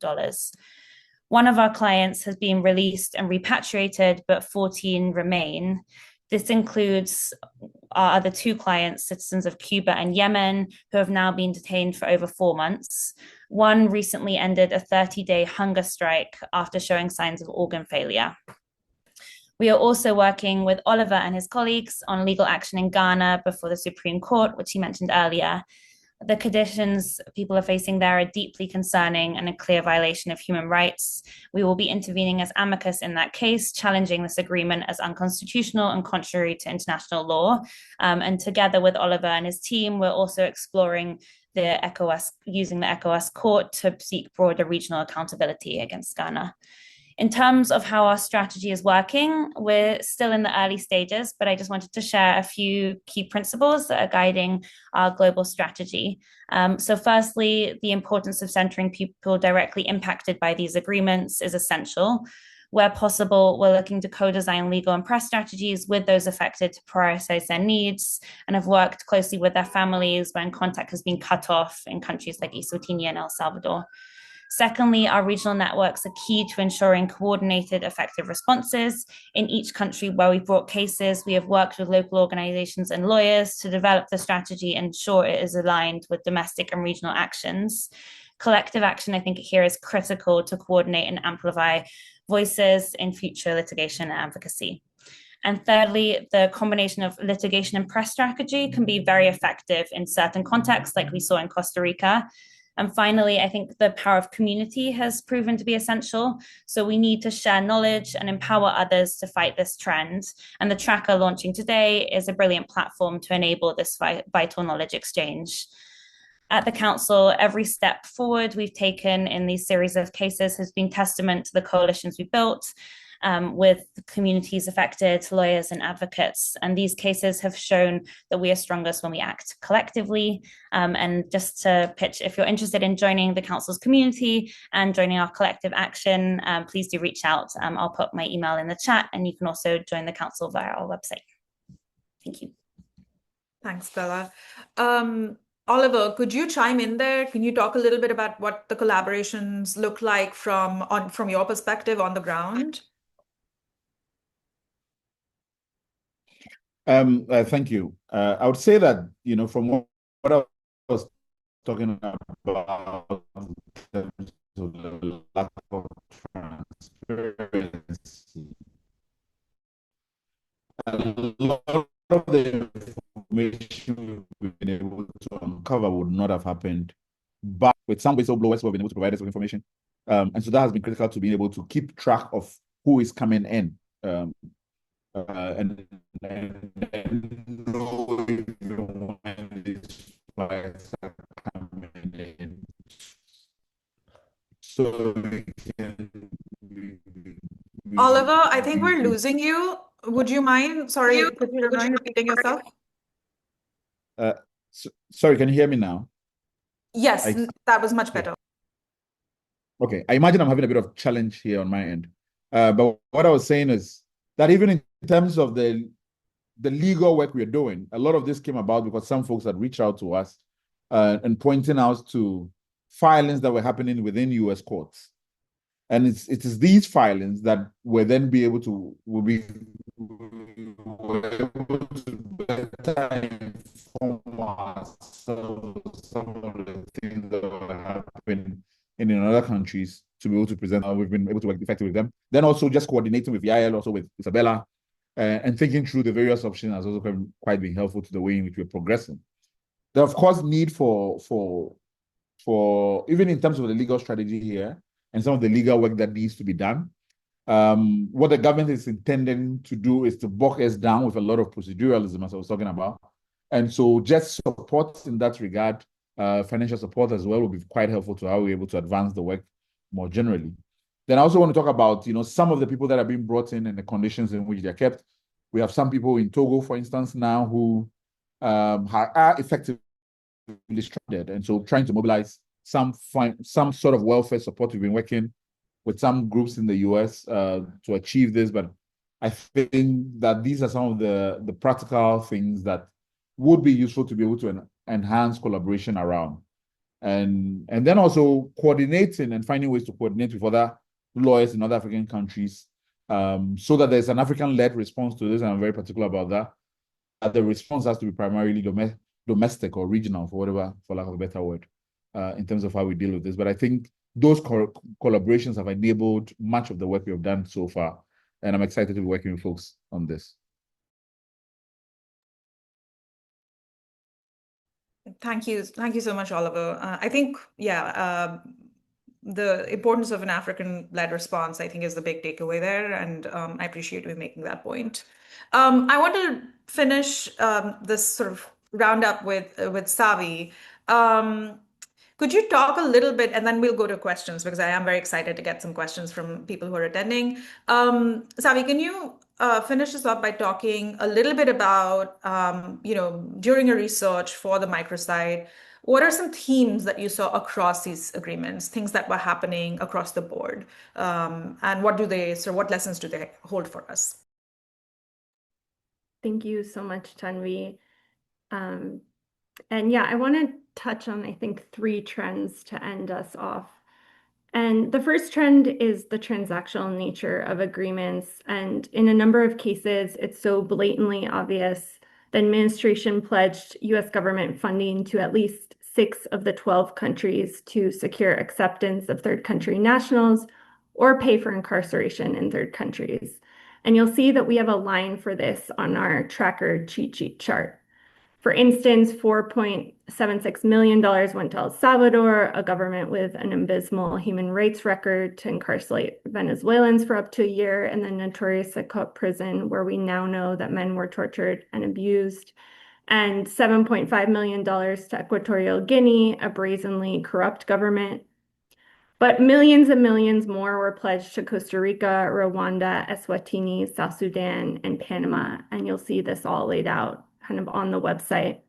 One of our clients has been released and repatriated, but 14 remain. This includes our other 2 clients, citizens of Cuba and Yemen, who have now been detained for over 4 months. One recently ended a 30-day hunger strike after showing signs of organ failure. We are also working with Oliver and his colleagues on legal action in Ghana before the Supreme Court, which he mentioned earlier. The conditions people are facing there are deeply concerning and a clear violation of human rights. We will be intervening as amicus in that case, challenging this agreement as unconstitutional and contrary to international law. And together with Oliver and his team, we're also exploring using the ECOWAS court to seek broader regional accountability against Ghana. In terms of how our strategy is working, we're still in the early stages, but I just wanted to share a few key principles that are guiding our global strategy. So firstly, the importance of centering people directly impacted by these agreements is essential. Where possible, we're looking to co-design legal and press strategies with those affected to prioritize their needs and have worked closely with their families when contact has been cut off in countries like Eswatini and El Salvador. Secondly, our regional networks are key to ensuring coordinated, effective responses. In each country where we've brought cases, we have worked with local organizations and lawyers to develop the strategy and ensure it is aligned with domestic and regional actions. Collective action, I think, here is critical to coordinate and amplify voices in future litigation and advocacy. And thirdly, the combination of litigation and press strategy can be very effective in certain contexts, like we saw in Costa Rica. And finally, I think the power of community has proven to be essential. So we need to share knowledge and empower others to fight this trend. And the tracker launching today is a brilliant platform to enable this vital knowledge exchange. At the Council, every step forward we've taken in these series of cases has been testament to the coalitions we built with communities affected, lawyers and advocates. And these cases have shown that we are strongest when we act collectively. And just to pitch, if you're interested in joining the Council's community and joining our collective action, please do reach out. I'll put my email in the chat, and you can also join the Council via our website. Thank you. Thanks, Bella. Oliver, could you chime in there? Can you talk a little bit about what the collaborations look like from your perspective on the ground? Thank you. I would say that, from what I was talking about in terms of the lack of transparency, a lot of the information we've been able to uncover would not have happened, but with some whistleblowers who have been able to provide us with information. And so that has been critical to being able to keep track of who is coming in. And know when these flights are coming in. so we can Oliver, I think we're losing you. Would you mind? Sorry, could you mind repeating yourself? Sorry, can you hear me now? Yes, that was much better. Okay, I imagine I'm having a bit of challenge here on my end. But what I was saying is that even in terms of the legal work we're doing, a lot of this came about because some folks had reached out to us and pointing out to filings that were happening within U.S. courts. And it is these filings that will then be able to better inform ourselves some of the things that are happening in other countries to be able to present. We've been able to work effectively with them. Then also just coordinating with Yael, also with Isabella, and thinking through the various options has also quite been helpful to the way in which we're progressing. There, of course, need for even in terms of the legal strategy here and some of the legal work that needs to be done. What the government is intending to do is to bog us down with a lot of proceduralism, as I was talking about. And so just support in that regard, financial support as well, will be quite helpful to how we're able to advance the work more generally. Then I also want to talk about, some of the people that are being brought in and the conditions in which they're kept. We have some people in Togo, for instance, now who are effectively stranded. And so trying to mobilize some sort of welfare support. We've been working with some groups in the US to achieve this, but I think that these are some of the practical things that would be useful to be able to enhance collaboration around. And then also coordinating and finding ways to coordinate with other lawyers in other African countries so that there's an African-led response to this, and I'm very particular about that. The response has to be primarily domestic or regional, for lack of a better word, in terms of how we deal with this. But I think those collaborations have enabled much of the work we have done so far, and I'm excited to be working with folks on this. Thank you so much, Oliver. I think, the importance of an African-led response, I think, is the big takeaway there, and I appreciate you making that point. I want to finish this sort of roundup with Savi. Could you talk a little bit, and then we'll go to questions because I am very excited to get some questions from people who are attending. Savi, can you finish this up by talking a little bit about, during your research for the microsite, what are some themes that you saw across these agreements, things that were happening across the board, and what lessons do they hold for us? Thank you so much, Tanvi. And yeah, I want to touch on, I think, 3 trends to end us off. And the first trend is the transactional nature of agreements. And in a number of cases, it's so blatantly obvious. The administration pledged US government funding to at least 6 of the 12 countries to secure acceptance of third country nationals or pay for incarceration in third countries. And you'll see that we have a line for this on our tracker cheat sheet chart. For instance, $4.76 million went to El Salvador, a government with an abysmal human rights record, to incarcerate Venezuelans for up to a year in the notorious Secot prison, where we now know that men were tortured and abused, and $7.5 million to Equatorial Guinea, a brazenly corrupt government. But millions and millions more were pledged to Costa Rica, Rwanda, Eswatini, South Sudan, and Panama. And you'll see this all laid out kind of on the website.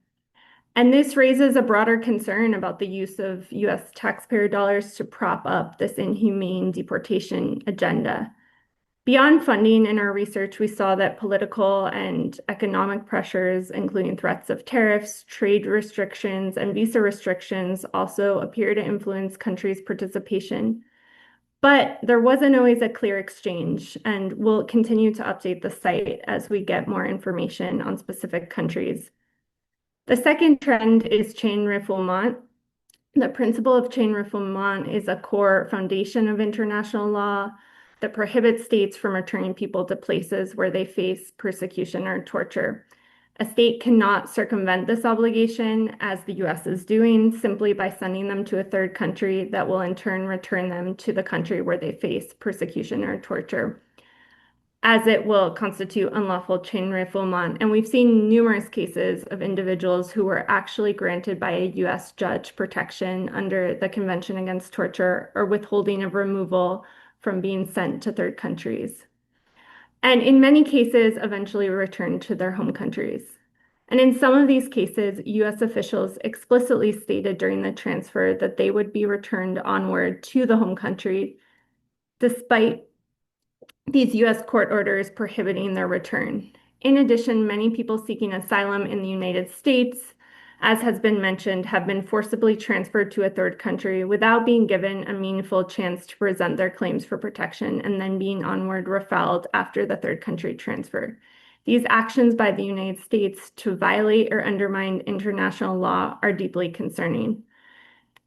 And this raises a broader concern about the use of US taxpayer dollars to prop up this inhumane deportation agenda. Beyond funding, in our research, we saw that political and economic pressures, including threats of tariffs, trade restrictions, and visa restrictions, also appear to influence countries' participation. But there wasn't always a clear exchange, and we'll continue to update the site as we get more information on specific countries. The second trend is chain refoulement. The principle of chain refoulement is a core foundation of international law that prohibits states from returning people to places where they face persecution or torture. A state cannot circumvent this obligation, as the US is doing, simply by sending them to a third country that will in turn return them to the country where they face persecution or torture. as it will constitute unlawful chain refoulement. And we've seen numerous cases of individuals who were actually granted by a US judge protection under the Convention Against Torture or withholding of removal from being sent to third countries. And in many cases, eventually returned to their home countries. And in some of these cases, US officials explicitly stated during the transfer that they would be returned onward to the home country, despite these US court orders prohibiting their return. In addition, many people seeking asylum in the United States, as has been mentioned, have been forcibly transferred to a third country without being given a meaningful chance to present their claims for protection and then being onward refoulement after the third country transfer. These actions by the United States to violate or undermine international law are deeply concerning.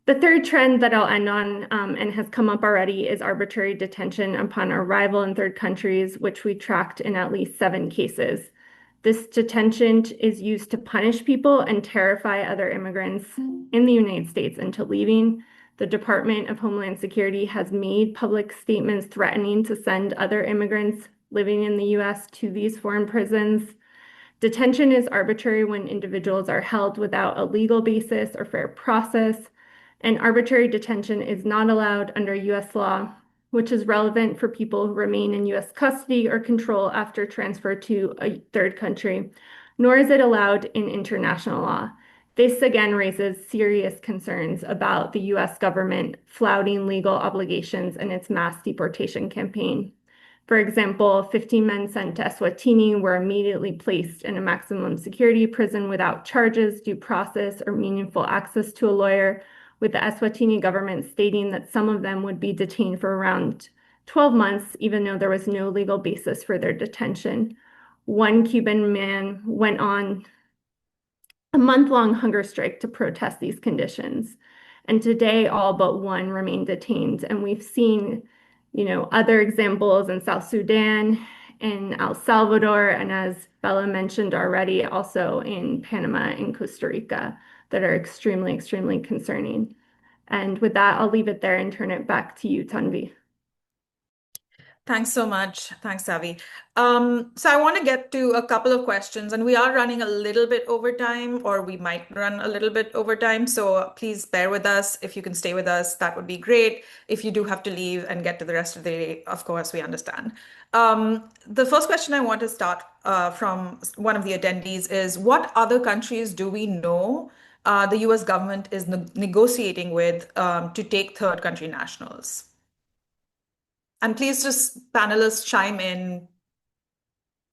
The third trend that I'll end on and has come up already is arbitrary detention upon arrival in third countries, which we tracked in at least 7 cases. This detention is used to punish people and terrify other immigrants in the United States into leaving. The Department of Homeland Security has made public statements threatening to send other immigrants living in the US to these foreign prisons. Detention is arbitrary when individuals are held without a legal basis or fair process, and arbitrary detention is not allowed under US law, which is relevant for people who remain in US custody or control after transfer to a third country, nor is it allowed in international law. This again raises serious concerns about the US government flouting legal obligations in its mass deportation campaign. For example, 15 men sent to Eswatini were immediately placed in a maximum security prison without charges, due process, or meaningful access to a lawyer, with the Eswatini government stating that some of them would be detained for around 12 months, even though there was no legal basis for their detention. One Cuban man went on a month-long hunger strike to protest these conditions. And today, all but one remain detained. And we've seen, other examples in South Sudan, in El Salvador, and as Bella mentioned already, also in Panama and Costa Rica that are extremely, extremely concerning. And with that, I'll leave it there and turn it back to you, Tanvi. Thanks so much. Thanks, Savi. So I want to get to a couple of questions, and we are running a little bit over time, or we might run a little bit over time. So please bear with us. If you can stay with us, that would be great. If you do have to leave and get to the rest of the day, of course, we understand. The first question I want to start from one of the attendees is, what other countries do we know the US government is negotiating with to take third country nationals? And please just panelists chime in,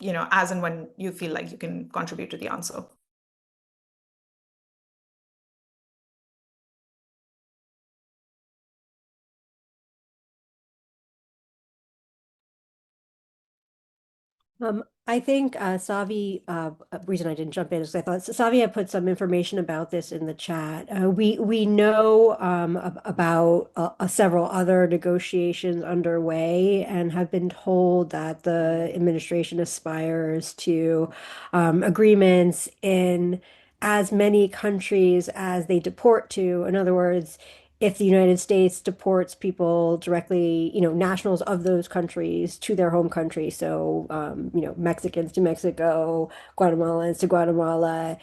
as and when you feel like you can contribute to the answer. I think Savi, reason I didn't jump in is I thought Savi had put some information about this in the chat. We know about several other negotiations underway and have been told that the administration aspires to agreements in as many countries as they deport to. In other words, if the United States deports people directly, nationals of those countries to their home country, so, Mexicans to Mexico, Guatemalans to Guatemala,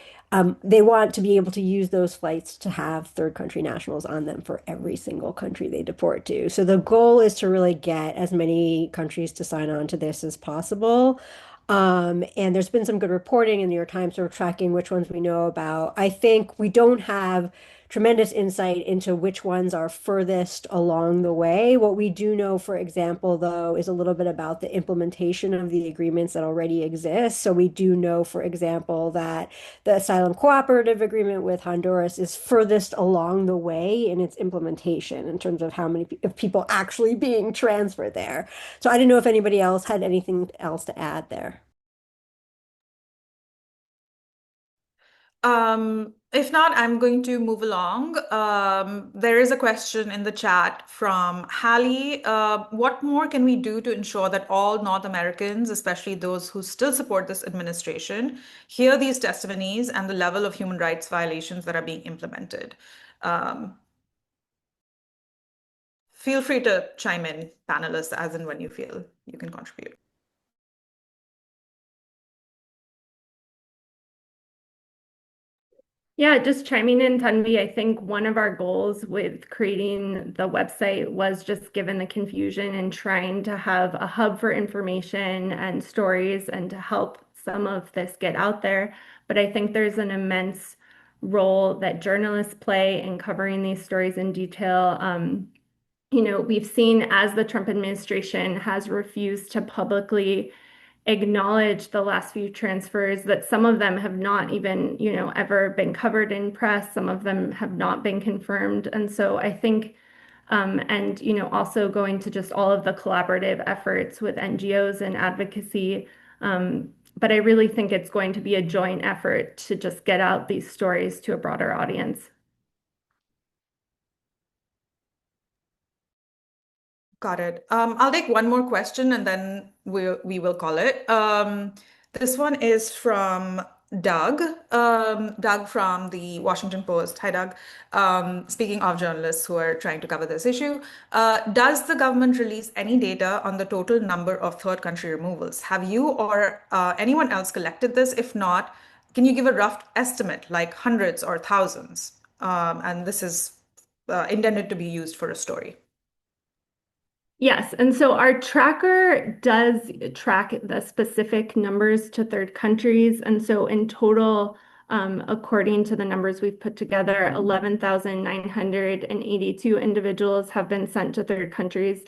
they want to be able to use those flights to have third country nationals on them for every single country they deport to. So the goal is to really get as many countries to sign on to this as possible. And there's been some good reporting in the New York Times, sort of tracking which ones we know about. I think we don't have tremendous insight into which ones are furthest along the way. What we do know, for example, though, is a little bit about the implementation of the agreements that already exist. So we do know, for example, that the Asylum Cooperative Agreement with Honduras is furthest along the way in its implementation in terms of how many of people actually being transferred there. So I didn't know if anybody else had anything else to add there. If not, I'm going to move along. There is a question in the chat from Hallie. What more can we do to ensure that all North Americans, especially those who still support this administration, hear these testimonies and the level of human rights violations that are being implemented? Feel free to chime in, panelists, as and when you feel you can contribute. Yeah, just chiming in, Tanvi, I think one of our goals with creating the website was just given the confusion and trying to have a hub for information and stories and to help some of this get out there. But I think there's an immense role that journalists play in covering these stories in detail. We've seen as the Trump administration has refused to publicly acknowledge the last few transfers that some of them have not even, ever been covered in press. Some of them have not been confirmed. And so I think, and, also going to just all of the collaborative efforts with NGOs and advocacy. But I really think it's going to be a joint effort to just get out these stories to a broader audience. Got it. I'll take one more question and then we will call it. This one is from Doug. Doug from the Washington Post. Hi, Doug. Speaking of journalists who are trying to cover this issue, does the government release any data on the total number of third country removals? Have you or anyone else collected this? If not, can you give a rough estimate, like hundreds or thousands? And this is intended to be used for a story. Yes, and so our tracker does track the specific numbers to third countries. And so in total, according to the numbers we've put together, 11,982 individuals have been sent to third countries.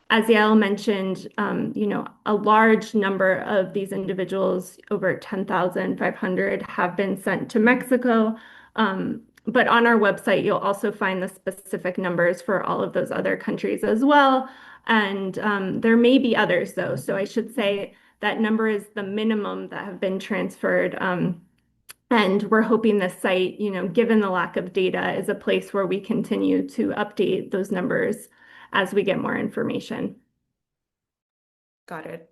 As Yael mentioned, a large number of these individuals, over 10,500, have been sent to Mexico. But on our website, you'll also find the specific numbers for all of those other countries as well. And there may be others, though. So I should say that number is the minimum that have been transferred. And we're hoping this site, given the lack of data, is a place where we continue to update those numbers as we get more information. Got it.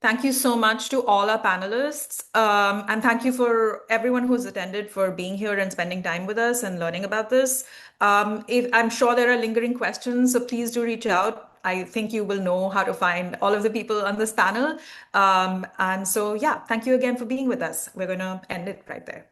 Thank you so much to all our panelists. And thank you for everyone who's attended for being here and spending time with us and learning about this. I'm sure there are lingering questions, so please do reach out. I think you will know how to find all of the people on this panel. And so, yeah, thank you again for being with us. We're going to end it right there.